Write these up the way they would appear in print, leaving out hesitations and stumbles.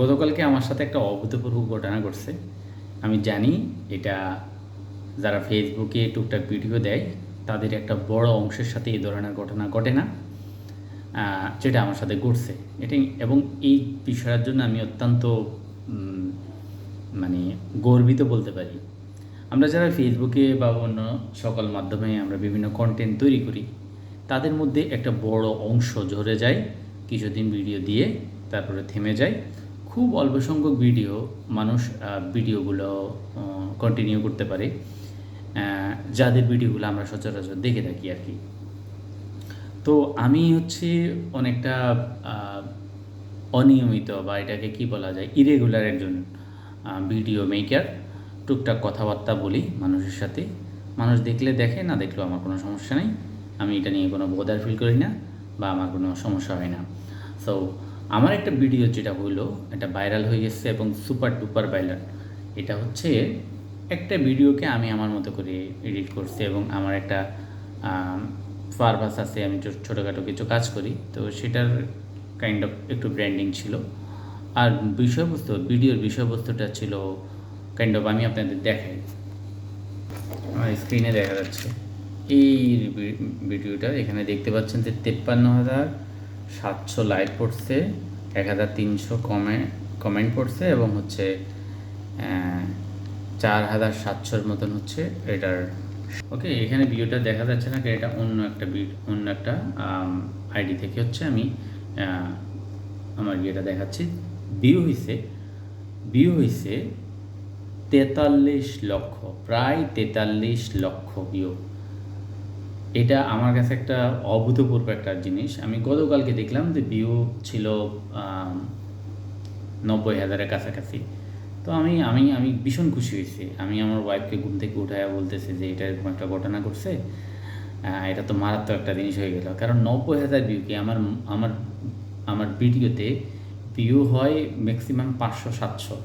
গতকালকে আমার সাথে একটা অভূতপূর্ব ঘটনা ঘটছে। আমি জানি এটা যারা ফেসবুকে টুকটাক ভিডিও দেয় তাদের একটা বড় অংশের সাথে এই ধরনের ঘটনা ঘটে না, যেটা আমার সাথে ঘটছে। এটাই, এবং এই বিষয়ের জন্য আমি অত্যন্ত উম, মানে গর্বিত বলতে পারি। আমরা যারা ফেসবুকে বা অন্য সকল মাধ্যমে আমরা বিভিন্ন কন্টেন্ট তৈরি করি, তাদের মধ্যে একটা বড় অংশ ঝরে যায় কিছুদিন ভিডিও দিয়ে, তারপরে থেমে যায়। খুব অল্প সংখ্যক মানুষ ভিডিওগুলো কন্টিনিউ করতে পারে, যাদের ভিডিওগুলো আমরা সচরাচর দেখে থাকি আর কি। তো আমি হচ্ছে অনেকটা অনিয়মিত, বা এটাকে কি বলা যায়, ইরেগুলার একজন ভিডিও মেকার। টুকটাক কথাবার্তা বলি মানুষের সাথে, মানুষ দেখলে দেখে, না দেখলেও আমার কোনো সমস্যা নেই। আমি এটা নিয়ে কোনো বোদার ফিল করি না, বা আমার কোনো সমস্যা হয় না। সো আমার একটা ভিডিও যেটা হলো, এটা ভাইরাল হয়ে গেছে এবং সুপার ডুপার ভাইরাল। এটা হচ্ছে একটা ভিডিওকে আমি আমার মতো করে এডিট করছি, এবং আমার একটা পারপাস আছে, আমি ছোটোখাটো কিছু কাজ করি, তো সেটার কাইন্ড অফ একটু ব্র্যান্ডিং ছিল। আর ভিডিওর বিষয়বস্তুটা ছিল কাইন্ড অফ, আমি আপনাদের দেখাই, আমার স্ক্রিনে দেখা যাচ্ছে এই ভিডিওটা। এখানে দেখতে পাচ্ছেন যে 53,700 লাইক পড়ছে, 1,300 কমেন্ট পড়ছে, এবং হচ্ছে 4,700-র মতন হচ্ছে এটার। ওকে, এখানে ভিডিওটা দেখা যাচ্ছে না, এটা অন্য একটা আইডি থেকে হচ্ছে আমি আমার ইয়েটা দেখাচ্ছি। ভিউ হয়েছে 43 লক্ষ, প্রায় 43 লক্ষ ভিউ। এটা আমার কাছে একটা অভূতপূর্ব একটা জিনিস। আমি গতকালকে দেখলাম যে ভিউ ছিল 90,000-এর কাছাকাছি। তো আমি আমি আমি ভীষণ খুশি হয়েছি। আমি আমার ওয়াইফকে ঘুম থেকে উঠাইয়া বলতেছি যে এটা এরকম একটা ঘটনা ঘটছে, এটা তো মারাত্মক একটা জিনিস হয়ে গেল। কারণ 90,000 ভিউ কি, আমার আমার আমার ভিডিওতে ভিউ হয় ম্যাক্সিমাম 500-700।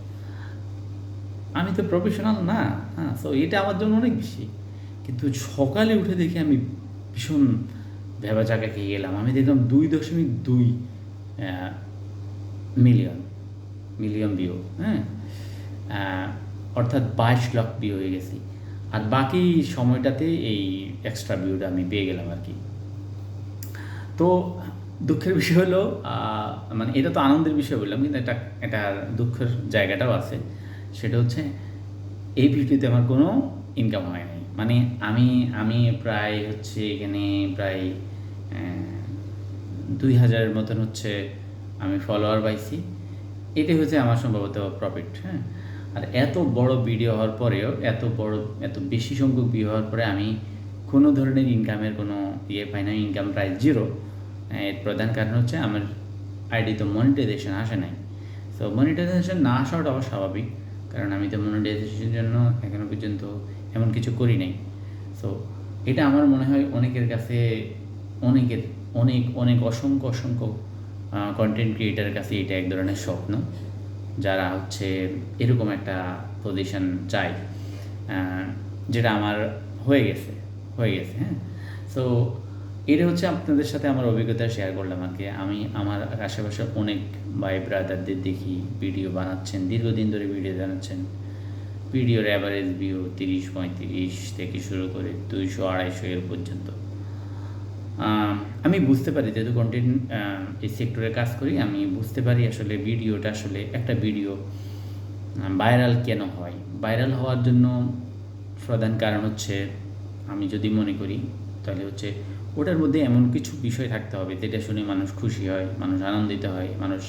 আমি তো প্রফেশনাল না, হ্যাঁ, সো এটা আমার জন্য অনেক বেশি। কিন্তু সকালে উঠে দেখে আমি ভীষণ ভেবাচাকা খেয়ে গেলাম। আমি দেখলাম 2.2 মিলিয়ন মিলিয়ন ভিউ, হ্যাঁ, অর্থাৎ 22 লাখ ভিউ হয়ে গেছি। আর বাকি সময়টাতে এই এক্সট্রা ভিউটা আমি পেয়ে গেলাম আর কি। তো দুঃখের বিষয় হলো, মানে এটা তো আনন্দের বিষয় বললাম, কিন্তু এটার দুঃখের জায়গাটাও আছে। সেটা হচ্ছে এই ভিডিওতে আমার কোনো ইনকাম হয় নাই। মানে আমি আমি প্রায় হচ্ছে এখানে প্রায় 2,000-এর মতন হচ্ছে আমি ফলোয়ার পাইছি। এটাই হচ্ছে আমার সম্ভবত প্রফিট, হ্যাঁ। আর এত বড় ভিডিও হওয়ার পরেও, এত বেশি সংখ্যক ভিউ হওয়ার পরে আমি কোনো ধরনের ইনকামের কোনো ইয়ে পাই না, ইনকাম প্রায় জিরো। এর প্রধান কারণ হচ্ছে আমার আইডি তো মনিটাইজেশন আসে নাই। সো মনিটাইজেশন না আসাটাও স্বাভাবিক, কারণ আমি তো মনিটাইজেশনের জন্য এখনও পর্যন্ত এমন কিছু করি নাই। সো এটা আমার মনে হয় অনেকের কাছে, অনেকের অনেক অনেক অসংখ্য অসংখ্য কন্টেন্ট ক্রিয়েটারের কাছে এটা এক ধরনের স্বপ্ন, যারা হচ্ছে এরকম একটা পজিশন চায়, যেটা আমার হয়ে গেছে, হ্যাঁ। সো এটা হচ্ছে আপনাদের সাথে আমার অভিজ্ঞতা শেয়ার করলাম আর কি। আমি আমার আশেপাশে অনেক ভাই ব্রাদারদের দেখি ভিডিও বানাচ্ছেন, দীর্ঘদিন ধরে ভিডিও বানাচ্ছেন। ভিডিওর অ্যাভারেজ ভিউ 30-35 থেকে শুরু করে 200-250 এর পর্যন্ত। আমি বুঝতে পারি, যেহেতু কন্টেন্ট এই সেক্টরে কাজ করি, আমি বুঝতে পারি আসলে ভিডিওটা, আসলে একটা ভিডিও ভাইরাল কেন হয়। ভাইরাল হওয়ার জন্য প্রধান কারণ হচ্ছে, আমি যদি মনে করি, তাহলে হচ্ছে ওটার মধ্যে এমন কিছু বিষয় থাকতে হবে যেটা শুনে মানুষ খুশি হয়, মানুষ আনন্দিত হয়, মানুষ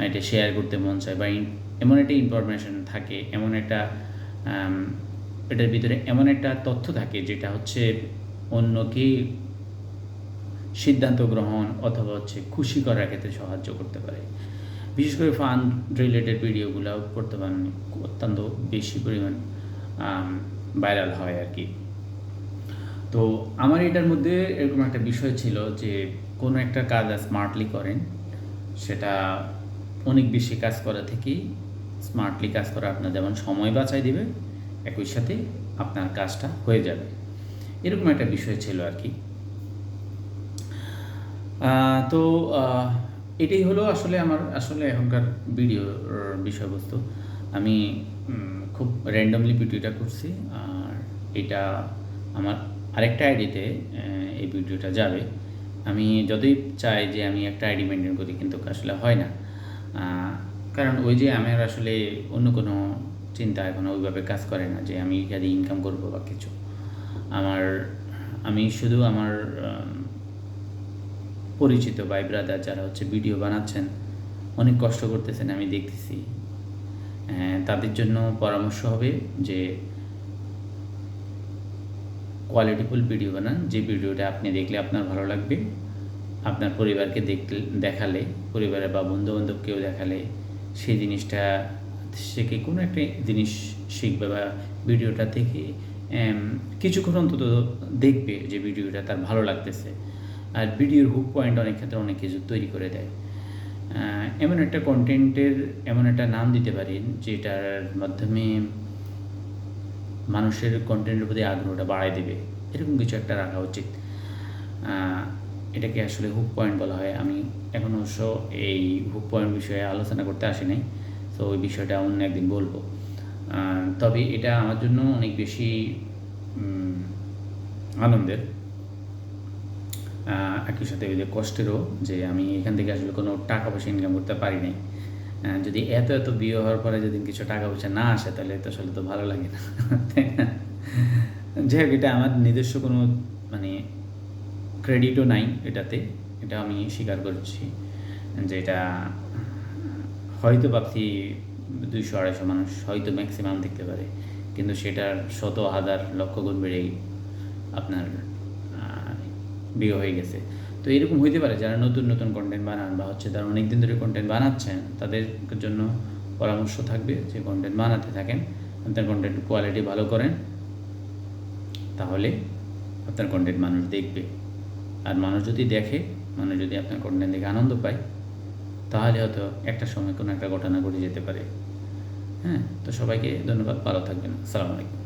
এটা শেয়ার করতে মন চায়, বা এমন একটা ইনফরমেশন থাকে, এটার ভিতরে এমন একটা তথ্য থাকে যেটা হচ্ছে অন্যকে সিদ্ধান্ত গ্রহণ অথবা হচ্ছে খুশি করার ক্ষেত্রে সাহায্য করতে পারে। বিশেষ করে ফান রিলেটেড ভিডিওগুলো বর্তমানে অত্যন্ত বেশি পরিমাণ ভাইরাল হয় আর কি। তো আমার এটার মধ্যে এরকম একটা বিষয় ছিল যে, কোনো একটা কাজ স্মার্টলি করেন, সেটা অনেক বেশি কাজ করা থেকেই স্মার্টলি কাজ করা আপনার যেমন সময় বাঁচাই দেবে, একই সাথে আপনার কাজটা হয়ে যাবে, এরকম একটা বিষয় ছিল আর কি। তো এটাই হলো আসলে আমার এখনকার ভিডিওর বিষয়বস্তু। আমি খুব র্যান্ডমলি ভিডিওটা করছি। আর এটা আমার আরেকটা আইডিতে এই ভিডিওটা যাবে। আমি যতই চাই যে আমি একটা আইডি মেনটেন করি, কিন্তু আসলে হয় না। কারণ ওই যে আমার আসলে অন্য কোনো চিন্তা এখনও ওইভাবে কাজ করে না যে আমি এখানে ইনকাম করবো বা কিছু। আমি শুধু আমার পরিচিত ভাই ব্রাদার যারা হচ্ছে ভিডিও বানাচ্ছেন, অনেক কষ্ট করতেছেন, আমি দেখতেছি। তাদের জন্য পরামর্শ হবে যে কোয়ালিটিফুল ভিডিও বানান, যে ভিডিওটা আপনি দেখলে আপনার ভালো লাগবে, আপনার পরিবারকে দেখালে, পরিবারে বা বন্ধুবান্ধবকেও দেখালে সেই জিনিসটা শিখে কোনো একটা জিনিস শিখবে, বা ভিডিওটা থেকে কিছুক্ষণ অন্তত দেখবে যে ভিডিওটা তার ভালো লাগতেছে। আর ভিডিওর হুক পয়েন্ট অনেক ক্ষেত্রে অনেক কিছু তৈরি করে দেয়। এমন একটা কন্টেন্টের এমন একটা নাম দিতে পারেন যেটার মাধ্যমে মানুষের কন্টেন্টের প্রতি আগ্রহটা বাড়ায় দেবে, এরকম কিছু একটা রাখা উচিত। এটাকে আসলে হুক পয়েন্ট বলা হয়। আমি এখন অবশ্য এই হুক পয়েন্ট বিষয়ে আলোচনা করতে আসি নাই, তো ওই বিষয়টা অন্য একদিন বলবো। তবে এটা আমার জন্য অনেক বেশি আনন্দের, একই সাথে ওই যে কষ্টেরও, যে আমি এখান থেকে আসলে কোনো টাকা পয়সা ইনকাম করতে পারি নাই। যদি এত বিয়ে হওয়ার পরে যদি কিছু টাকা পয়সা না আসে, তাহলে তো আসলে তো ভালো লাগে না, তাই না? যাই হোক, এটা আমার নিজস্ব কোনো মানে ক্রেডিটও নাই এটাতে, এটা আমি স্বীকার করছি যে এটা হয়তো ভাবছি 200-250 মানুষ হয়তো ম্যাক্সিমাম দেখতে পারে, কিন্তু সেটার শত হাজার লক্ষ গুণ বেড়েই আপনার বিয়ে হয়ে গেছে। তো এরকম হইতে পারে যারা নতুন নতুন কন্টেন্ট বানান, বা হচ্ছে তারা অনেক দিন ধরে কন্টেন্ট বানাচ্ছেন, তাদের জন্য পরামর্শ থাকবে যে কন্টেন্ট বানাতে থাকেন, আপনার কন্টেন্ট কোয়ালিটি ভালো করেন, তাহলে আপনার কন্টেন্ট মানুষ দেখবে। আর মানুষ যদি দেখে, মানুষ যদি আপনার কন্টেন্ট দেখে আনন্দ পায়, তাহলে হয়তো একটা সময় কোনো একটা ঘটনা ঘটে যেতে পারে। তো সবাইকে ধন্যবাদ, ভালো থাকবেন, আসসালামু আলাইকুম।